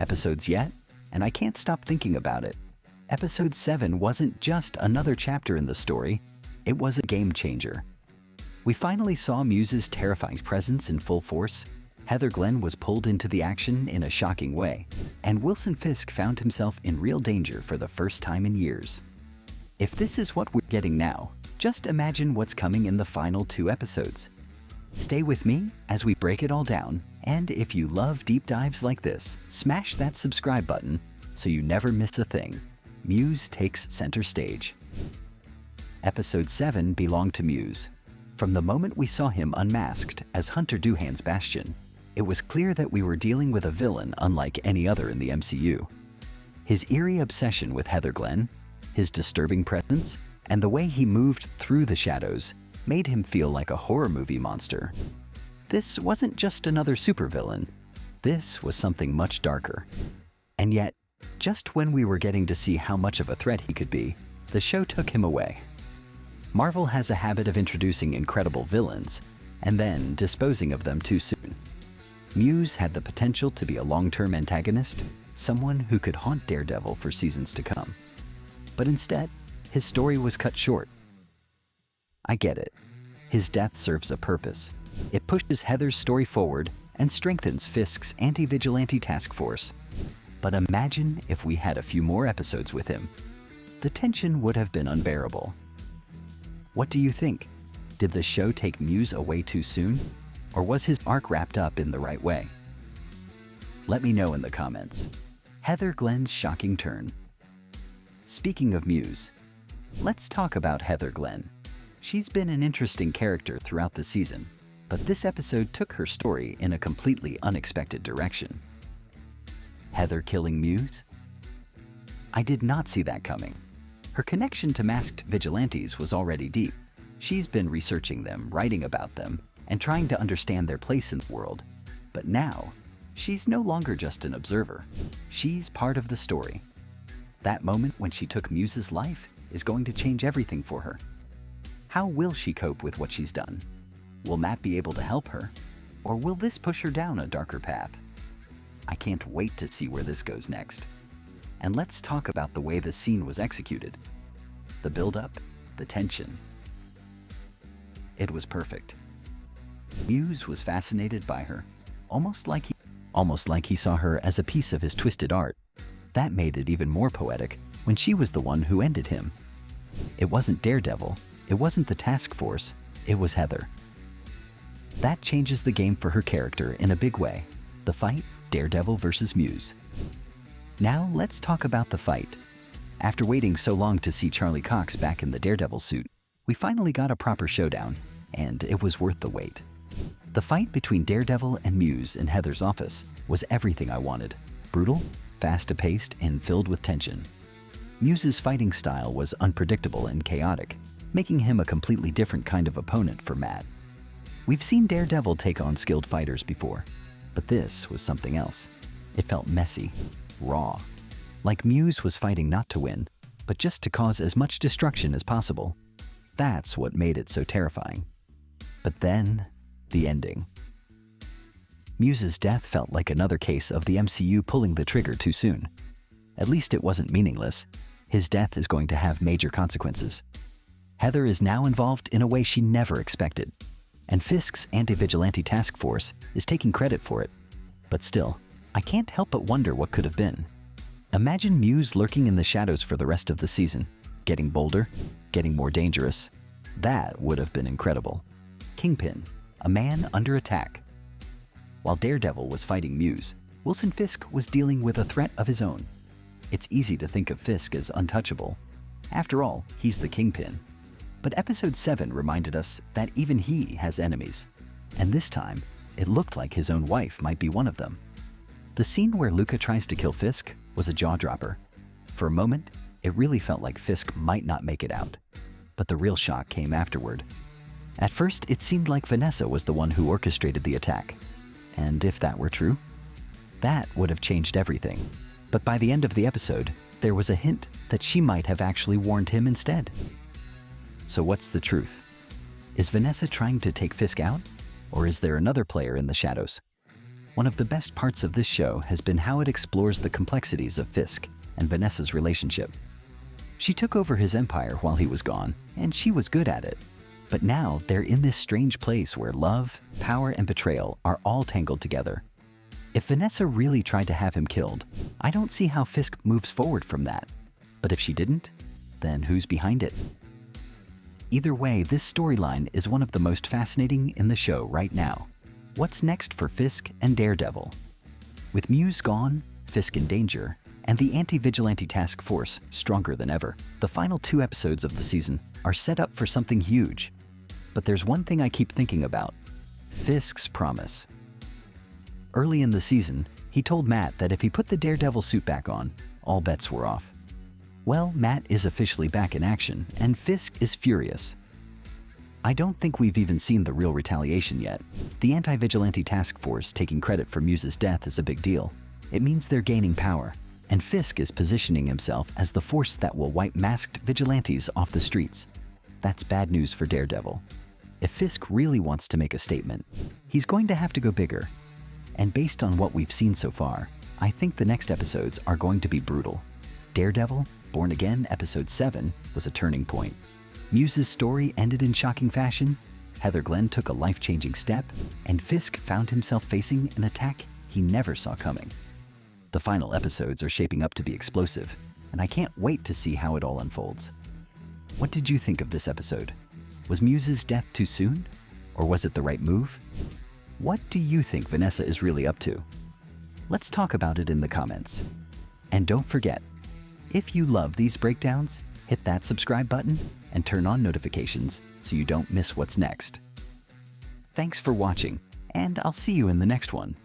episodes yet, and I can't stop thinking about it. Episode 7 wasn't just another chapter in the story, it was a game changer. We finally saw Muse's terrifying presence in full force. Heather Glenn was pulled into the action in a shocking way, and Wilson Fisk found himself in real danger for the first time in years. If this is what we're getting now, just imagine what's coming in the final 2 episodes. Stay with me as we break it all down, and if you love deep dives like this, smash that subscribe button so you never miss a thing. Muse takes center stage. Episode 7 belonged to Muse. From the moment we saw him unmasked as Hunter Doohan's Bastion, it was clear that we were dealing with a villain unlike any other in the MCU. His eerie obsession with Heather Glenn, his disturbing presence, and the way he moved through the shadows made him feel like a horror movie monster. This wasn't just another supervillain. This was something much darker. And yet, just when we were getting to see how much of a threat he could be, the show took him away. Marvel has a habit of introducing incredible villains and then disposing of them too soon. Muse had the potential to be a long-term antagonist, someone who could haunt Daredevil for seasons to come. But instead, his story was cut short. I get it. His death serves a purpose. It pushes Heather's story forward and strengthens Fisk's anti-vigilante task force. But imagine if we had a few more episodes with him. The tension would have been unbearable. What do you think? Did the show take Muse away too soon? Or was his arc wrapped up in the right way? Let me know in the comments. Heather Glenn's shocking turn. Speaking of Muse, let's talk about Heather Glenn. She's been an interesting character throughout the season, but this episode took her story in a completely unexpected direction. Heather killing Muse? I did not see that coming. Her connection to masked vigilantes was already deep. She's been researching them, writing about them, and trying to understand their place in the world. But now, she's no longer just an observer. She's part of the story. That moment when she took Muse's life is going to change everything for her. How will she cope with what she's done? Will Matt be able to help her? Or will this push her down a darker path? I can't wait to see where this goes next. And let's talk about the way the scene was executed. The build-up, the tension. It was perfect. Muse was fascinated by her, almost like he saw her as a piece of his twisted art. That made it even more poetic when she was the one who ended him. It wasn't Daredevil, it wasn't the task force, it was Heather. That changes the game for her character in a big way. The fight, Daredevil versus Muse. Now let's talk about the fight. After waiting so long to see Charlie Cox back in the Daredevil suit, we finally got a proper showdown, and it was worth the wait. The fight between Daredevil and Muse in Heather's office was everything I wanted. Brutal, fast-paced, and filled with tension. Muse's fighting style was unpredictable and chaotic, making him a completely different kind of opponent for Matt. We've seen Daredevil take on skilled fighters before, but this was something else. It felt messy, raw, like Muse was fighting not to win, but just to cause as much destruction as possible. That's what made it so terrifying. But then, the ending. Muse's death felt like another case of the MCU pulling the trigger too soon. At least it wasn't meaningless. His death is going to have major consequences. Heather is now involved in a way she never expected, and Fisk's anti-vigilante task force is taking credit for it. But still, I can't help but wonder what could have been. Imagine Muse lurking in the shadows for the rest of the season, getting bolder, getting more dangerous. That would have been incredible. Kingpin, a man under attack. While Daredevil was fighting Muse, Wilson Fisk was dealing with a threat of his own. It's easy to think of Fisk as untouchable. After all, he's the Kingpin. But Episode 7 reminded us that even he has enemies. And this time, it looked like his own wife might be one of them. The scene where Luca tries to kill Fisk was a jaw-dropper. For a moment, it really felt like Fisk might not make it out. But the real shock came afterward. At first, it seemed like Vanessa was the one who orchestrated the attack. And if that were true, that would have changed everything. But by the end of the episode, there was a hint that she might have actually warned him instead. So what's the truth? Is Vanessa trying to take Fisk out? Or is there another player in the shadows? One of the best parts of this show has been how it explores the complexities of Fisk and Vanessa's relationship. She took over his empire while he was gone, and she was good at it. But now they're in this strange place where love, power, and betrayal are all tangled together. If Vanessa really tried to have him killed, I don't see how Fisk moves forward from that. But if she didn't, then who's behind it? Either way, this storyline is one of the most fascinating in the show right now. What's next for Fisk and Daredevil? With Muse gone, Fisk in danger, and the anti-vigilante task force stronger than ever, the final 2 episodes of the season are set up for something huge. But there's one thing I keep thinking about: Fisk's promise. Early in the season, he told Matt that if he put the Daredevil suit back on, all bets were off. Well, Matt is officially back in action, and Fisk is furious. I don't think we've even seen the real retaliation yet. The anti-vigilante task force taking credit for Muse's death is a big deal. It means they're gaining power, and Fisk is positioning himself as the force that will wipe masked vigilantes off the streets. That's bad news for Daredevil. If Fisk really wants to make a statement, he's going to have to go bigger. And based on what we've seen so far, I think the next episodes are going to be brutal. Daredevil Born Again Episode 7 was a turning point. Muse's story ended in shocking fashion, Heather Glenn took a life-changing step, and Fisk found himself facing an attack he never saw coming. The final episodes are shaping up to be explosive, and I can't wait to see how it all unfolds. What did you think of this episode? Was Muse's death too soon? Or was it the right move? What do you think Vanessa is really up to? Let's talk about it in the comments. And don't forget, if you love these breakdowns, hit that subscribe button and turn on notifications so you don't miss what's next. Thanks for watching, and I'll see you in the next one.